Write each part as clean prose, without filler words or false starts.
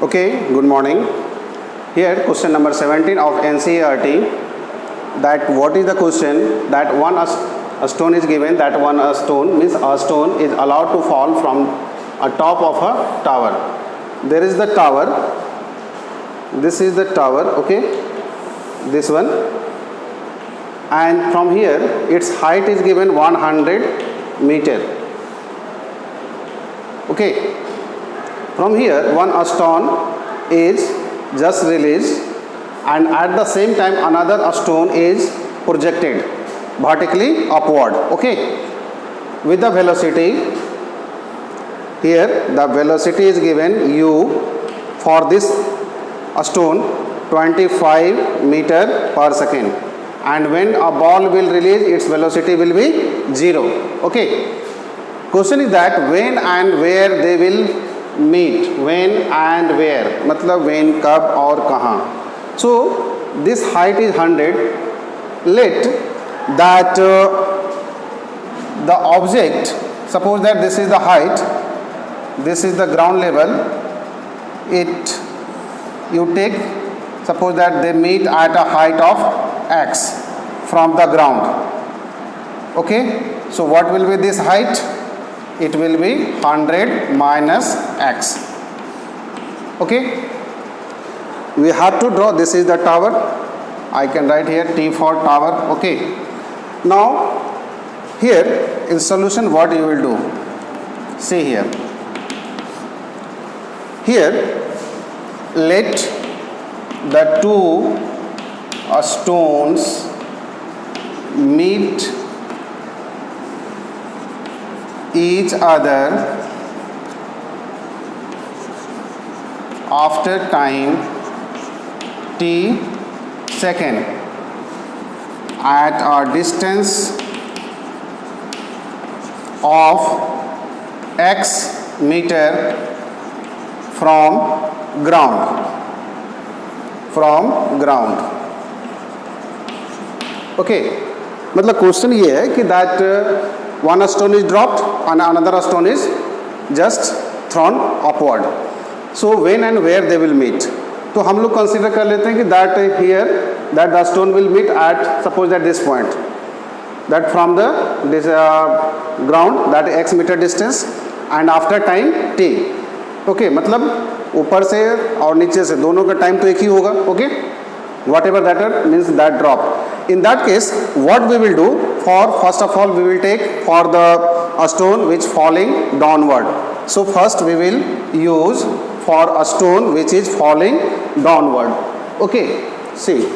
Okay, good morning. Here question number 17 of NCERT, that what is the question, that a stone is given, that a stone means a stone is allowed to fall from a top of a tower. There is the tower, this is the tower, okay, this one, and from here its height is given 100 meter. Okay, from here a stone is just released, and at the same time another stone is projected vertically upward, okay, with the velocity. Here the velocity is given u for this stone 25 meter per second, and when a ball will release, its velocity will be 0. Okay, question is that when and where they will meet. When and where मतलब when, कब और कहाँ. So this height is 100. Let that the object, suppose that this is the height, this is the ground level, you take, suppose that they meet at a height of x from the ground. Okay, so what will be this height? It will be 100 minus x. Okay, we have to draw, this is the tower, I can write here T for tower. Okay, now here in solution what you will do, see here, let the two stones meet each other after time t second at a distance of x meter from ground. Okay, मतलब question ये है कि that one stone is dropped and another stone is just thrown upward. So when and where they will meet. तो हम लोग consider कर लेते हैं कि that here that the stone will meet at, suppose at this point, that from the this ground, that x meter distance, and after time t. Okay, मतलब ऊपर से और नीचे से दोनों का टाइम तो एक ही होगा. Okay, whatever that means that drop. In that case, what we will do, for first of all we will take for the stone which falling downward. So first we will use for a stone which is falling downward. Okay, see,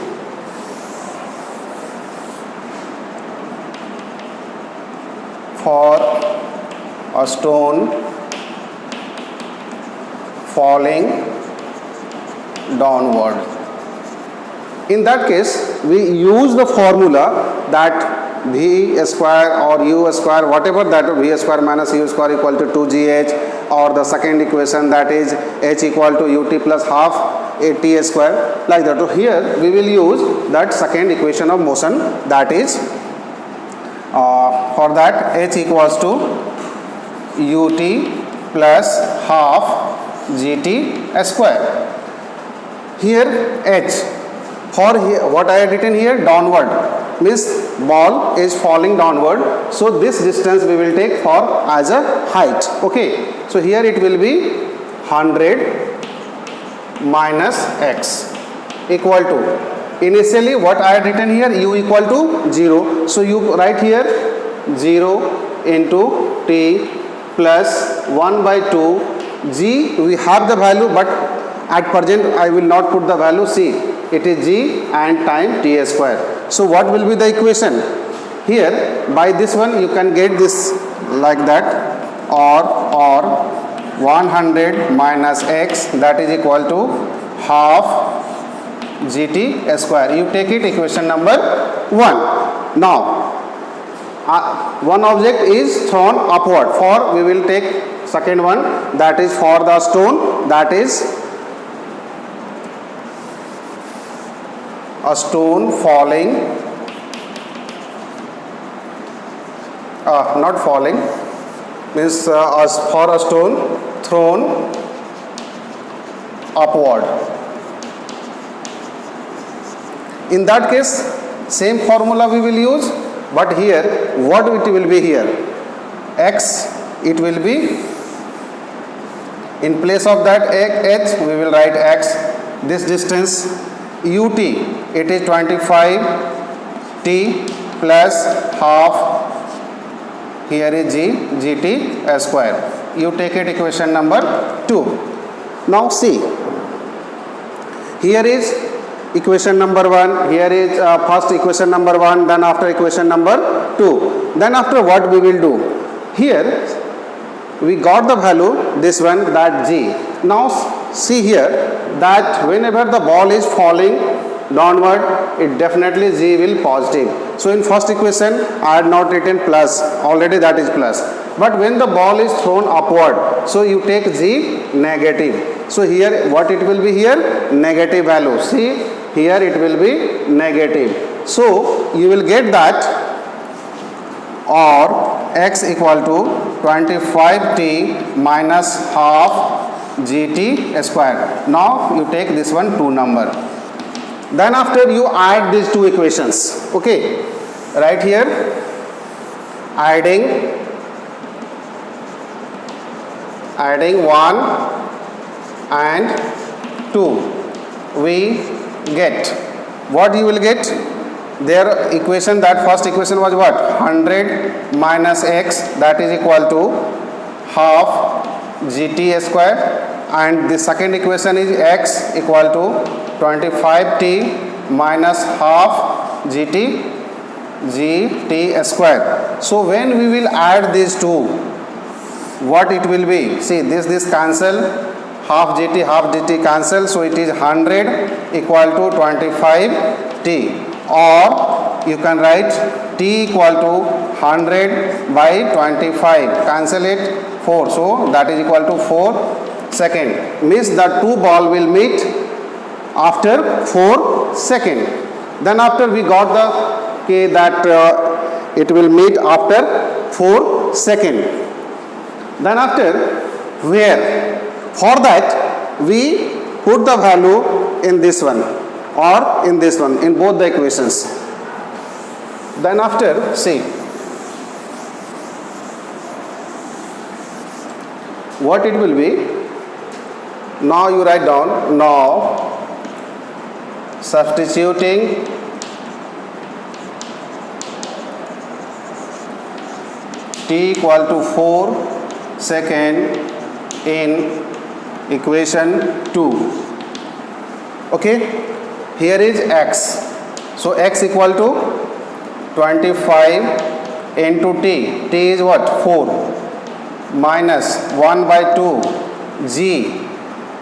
for a stone falling downward, in that case we use the formula that v square or u square, whatever that, v square minus u square equal to 2gh, or the second equation that is h equal to ut plus half at square, like that. So here we will use that second equation of motion, that is for that h equals to ut plus half gt square. Here h, for here what I have written here, downward means ball is falling downward, so this distance we will take for as a height. Okay, so here it will be 100 minus x equal to, initially what I had written here, u equal to 0, so you write here 0 into t plus 1 by 2 g. We have the value, but at present I will not put the value. See, it is g and time t square. So what will be the equation here? By this one you can get this like that, or 100 minus x, that is equal to half gt square. You take it equation number 1. Now one object is thrown upward, for we will take second one, that is for the stone, that is a stone falling, not falling, means for a stone thrown upward. In that case, same formula we will use, but here what it will be here? X, it will be, in place of that h we will write x. This distance ut, it is 25t plus half, here is g, gt square. You take it equation number 2. Now see, here is equation number 1, here is first equation number 1, then after equation number 2. Then after what we will do? Here we got the value, this one, that g. Now see here that whenever the ball is falling downward, it definitely g will positive. So in first equation I had not written plus, already that is plus. But when the ball is thrown upward, so you take g negative. So here what it will be here? Negative value. See, here it will be negative. So you will get that, or x equal to 25t minus half gt square. Now you take this one 2 number. Then after you add these two equations. Okay, right here adding 1 and 2, we get what you will get. Their equation, that first equation was what? 100 minus x, that is equal to half gt square, and the second equation is x equal to 25t minus half gt square. So when we will add these two, what it will be? See, this cancel, half gt cancel, so it is 100 equal to 25t, or you can write t equal to 100 by 25, cancel it 4, so that is equal to 4 second. Means the two ball will meet after 4 second. Then after we got the okay, that it will meet after 4 second. Then after where? For that we put the value in this one or in this one, in both the equations. Then after see what it will be. Now you write down, now substituting t equal to 4 second in equation 2. Okay, here is x, so x equal to 25 into t, t is what? 4, minus 1 by 2 g,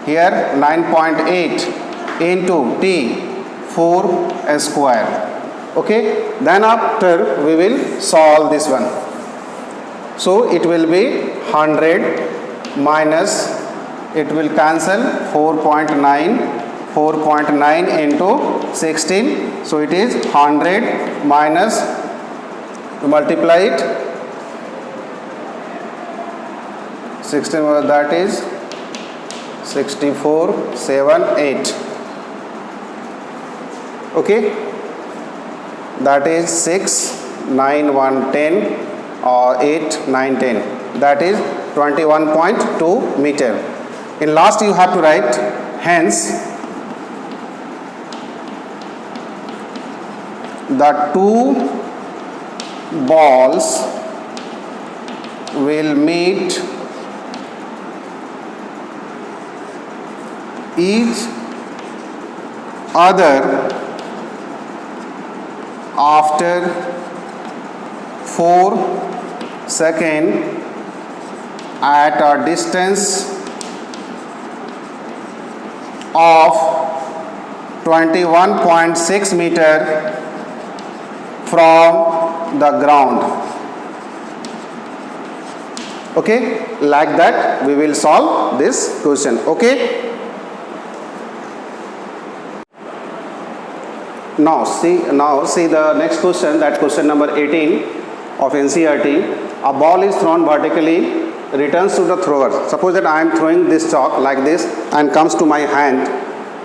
here 9.8 into t, 4 square. Okay, then after we will solve this one. So it will be 100 minus, it will cancel 4.9 into 16, so it is 100 minus, to multiply it 16, that is 64, 7, 8. Okay, that is 6, 9, 1, 10 or 8, 9, 10. That is 21.2 meter. In last you have to write, hence the two balls will meet each other after 4 seconds at a distance of 21.6 meter from the ground. Okay, like that we will solve this question. Okay, now see the next question, that question number 18 of NCERT. A ball is thrown vertically returns to the thrower. Suppose that I am throwing this chalk like this and comes to my hand.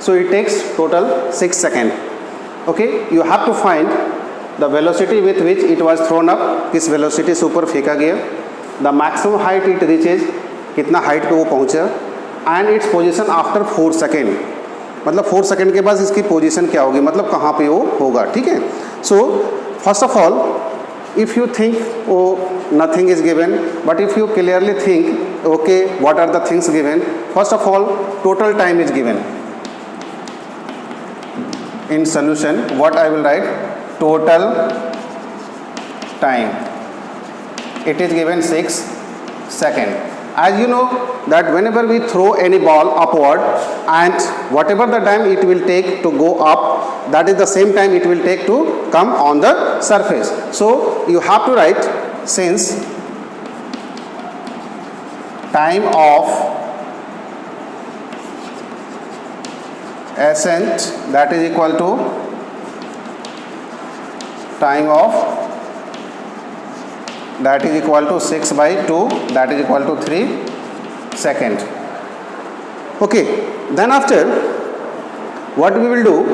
So it takes total 6 seconds. Okay, you have to find the velocity with which it was thrown up, किस velocity से ऊपर फेंका गया, the maximum height it reaches, कितना height पे वो पहुँचा, and its position after 4 second, मतलब 4 सेकेंड के बाद इसकी पोजीशन क्या होगी, मतलब कहाँ पे वो होगा. ठीक है. So first of all if you think nothing is given, but if you clearly think okay what are the things given, first of all total time is given. In solution what I will write, total time, it is given 6 seconds. As you know that whenever we throw any ball upward, and whatever the time it will take to go up, that is the same time it will take to come on the surface. So you have to write, since time of ascent that is equal to time of that is equal to 6 by 2, that is equal to 3 seconds. Okay, then after what we will do,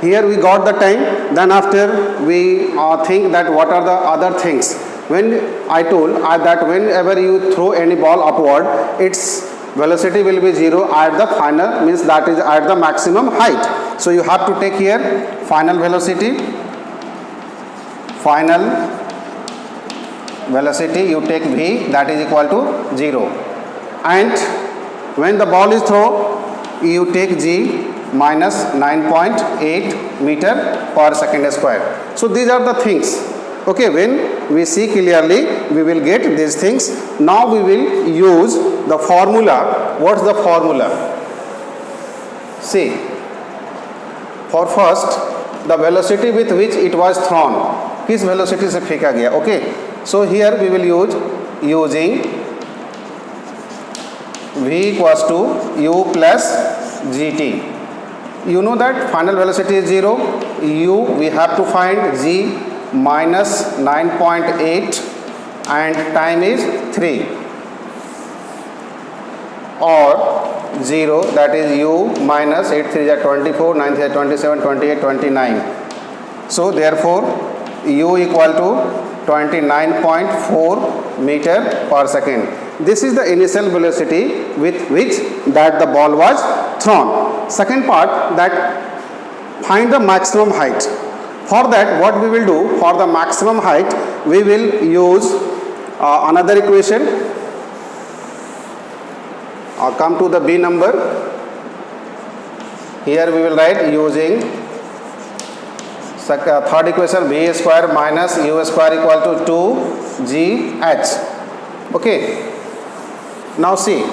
here we got the time, then after we think that what are the other things. When I told that whenever you throw any ball upward, its velocity will be 0 at the final, means that is at the maximum height. So you have to take here final velocity, you take v, that is equal to 0, and when the ball is thrown you take g minus 9.8 meter per second square. So these are the things. Okay, when we see clearly we will get these things. Now we will use the formula. What's the formula? See, for first the velocity with which it was thrown, किस velocity से फेंका गया. Okay, so here we will use using v equals to u plus gt. You know that final velocity is 0, u we have to find g minus 9.8 and time is 3, or 0, that is u minus 8 3 is 24, 9 3 is 27, 28, 29. So therefore u equal to 29.4 meter per second. This is the initial velocity with which that the ball was thrown. Second part, that find the maximum height. For that what we will do, for the maximum height we will use another equation. Come to the b number. Here we will write using third equation, v square minus u square equal to 2gh. Okay, now see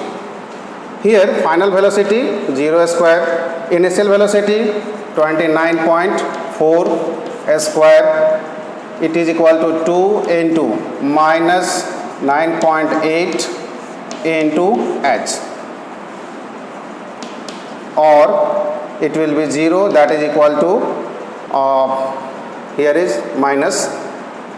here final velocity 0 square, initial velocity 29.4 square, it is equal to 2 into minus 9.8 into h, or it will be 0, that is equal to here is minus,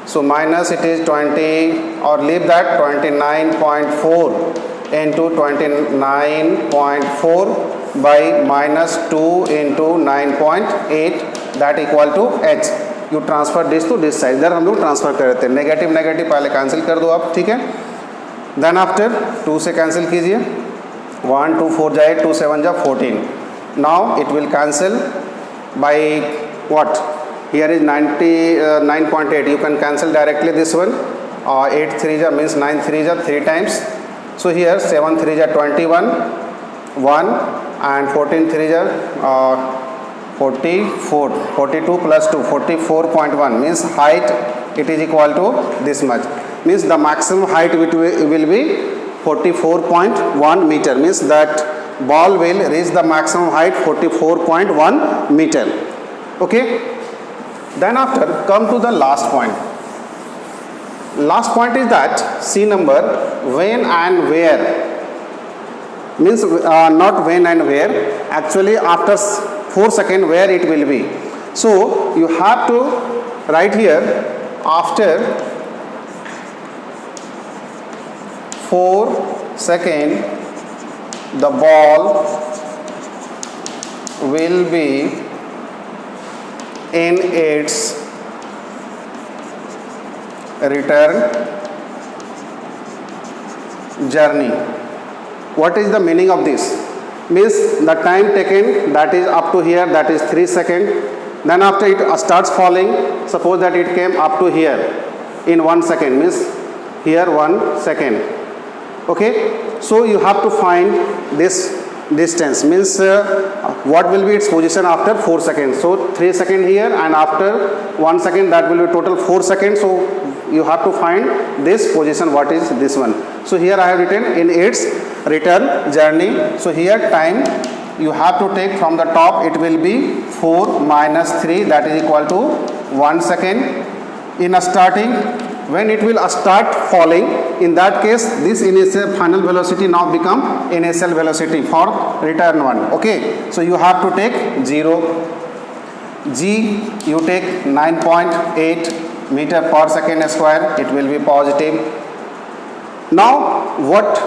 so minus it is 20, or leave that 29.4 into 29.4 by minus 2 into 9.8, that equal to h. You transfer this to this side. इधर हम लोग transfer कर देते हैं. Negative negative पहले cancel कर दो आप. ठीक है. देन आफ्टर 2 से कैंसिल कीजिए. 1 2 4 जाए, 2 7 जा 14. Now it will cancel bye what? Here is 9.8. You can cancel directly this one. 8 3 ja means 9 3 ja 3 times. So here 7 3 ja 21, 1, and 14 3 ja 44, 42 plus 2, 44.1 means height it is equal to this much. Means the maximum height will be 44.1 meter. Means that ball will reach the maximum height 44.1 meter. Okay, then after come to the last point. Last point is that C number, when and where, means not when and where, actually after 4 seconds where it will be. So you have to write here after 4 seconds, the ball will be in its return journey. What is the meaning of this? Means the time taken, that is up to here, that is 3 seconds. Then after it starts falling, suppose that it came up to here in 1 second, means here 1 second. Okay, so you have to find this distance, means what will be its position after 4 seconds. So 3 seconds here, and after 1 second, that will be total 4 seconds. So you have to find this position, what is this one. So here I have written in its return journey. So here time you have to take from the top, it will be 4 minus 3, that is equal to 1 second. In a starting, when it will start falling, in that case this initial final velocity now become initial velocity for return one. Okay, so you have to take 0. G you take 9.8 meter per second square, it will be positive. Now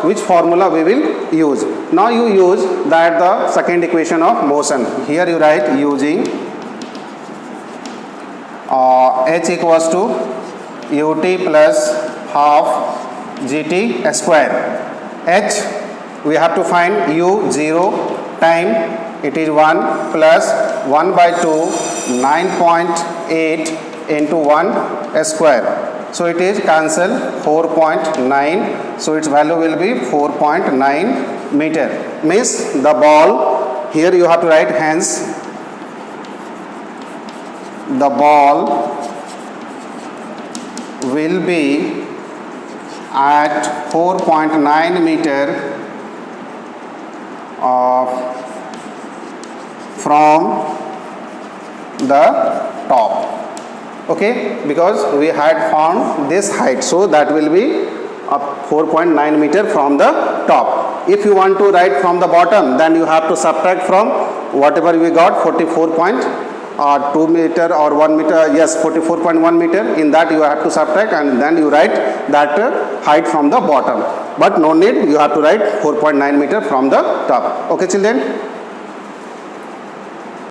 which formula we will use? Now you use that the second equation of motion. Here you write using h equals to ut plus half gt square. H we have to find u 0, time it is 1 plus 1 by 2 9.8 into 1 square. So it is cancel 4.9. So its value will be 4.9 meter. Means the ball, here you have to write, hence the ball will be at 4.9 meter from the top. Okay, because we had found this height, so that will be up 4.9 meter from the top. If you want to write from the bottom, then you have to subtract from whatever we got, 44.2 meter or 1 meter, yes, 44.1 meter. In that you have to subtract, and then you write that height from the bottom. But no need, you have to write 4.9 meter from the top. Okay children.